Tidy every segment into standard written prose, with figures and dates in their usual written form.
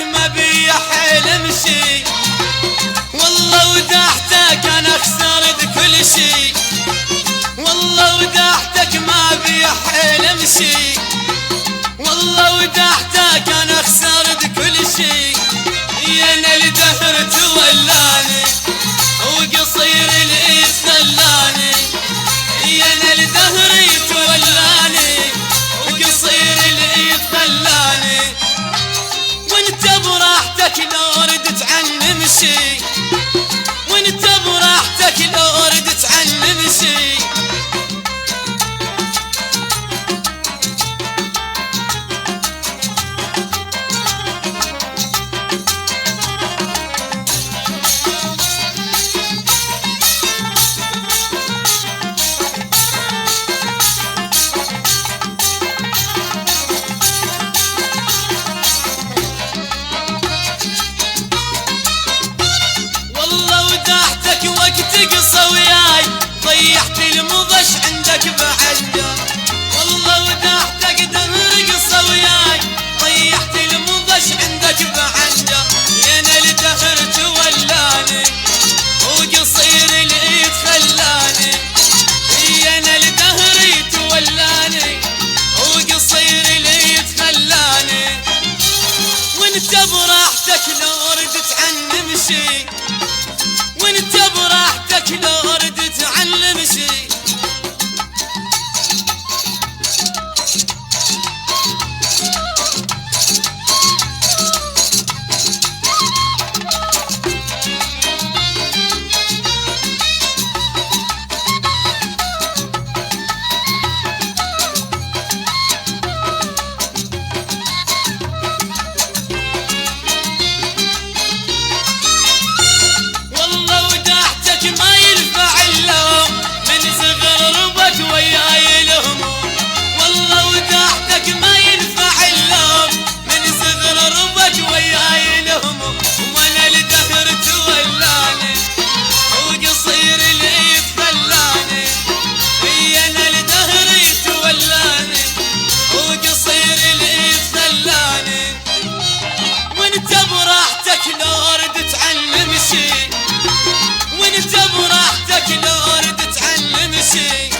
ودحتك ما بي حيل امشي، والله ودحتك انا خسرت كل شي، والله ودحتك ما بي حيل امشي، والله ودحتك انا خسرت كل شي. يانا الدهر تولاني وقصير الايد خلاني، يانا الدهر تولاني وقصير الايد خلاني، وانت براحتك لو ردت عني مشي، وانت براحتك لو ردت عني مشي. وياي ضيعت المضش عندك بعجة، والله ودحتك دهر قصة وياي ضيعت المضش عندك بعجة. يانا الدهر تولاني وقصير الايد خلاني، يانا الدهر تولاني وقصير الايد خلاني، وانت براحتك لو ردت عني مشي، وانت براحتك لو ردت عني مشي. وانت براحتك لو ردت عني مشي.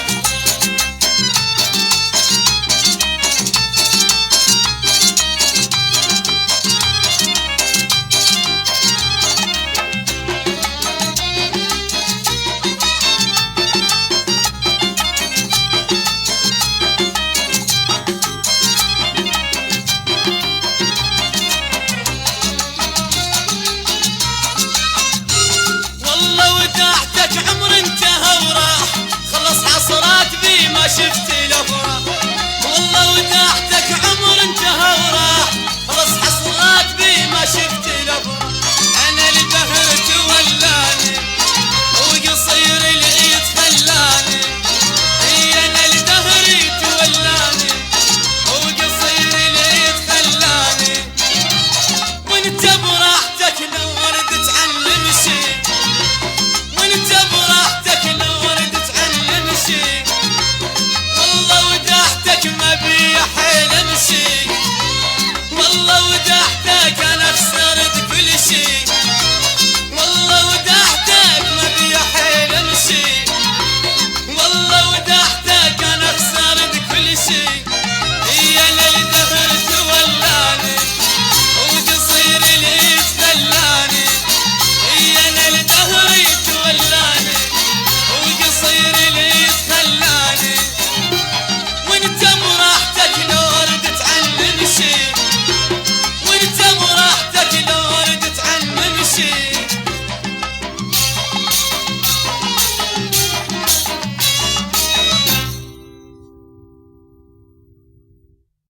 ما شفت الافراح والله ودحتك عمر انتهى وراح، خلص حصرات بي ما شفت الافراح. انا الدهر تولاني وقصير الايد خلاني، انا الدهر تولاني وقصير الايد خلاني، وانت براحتك لو ردت عني مشي، وانت براحتك لو ردت عني مشي. ما بي حيل امشي، والله ودحتك انا خسرت كل شي.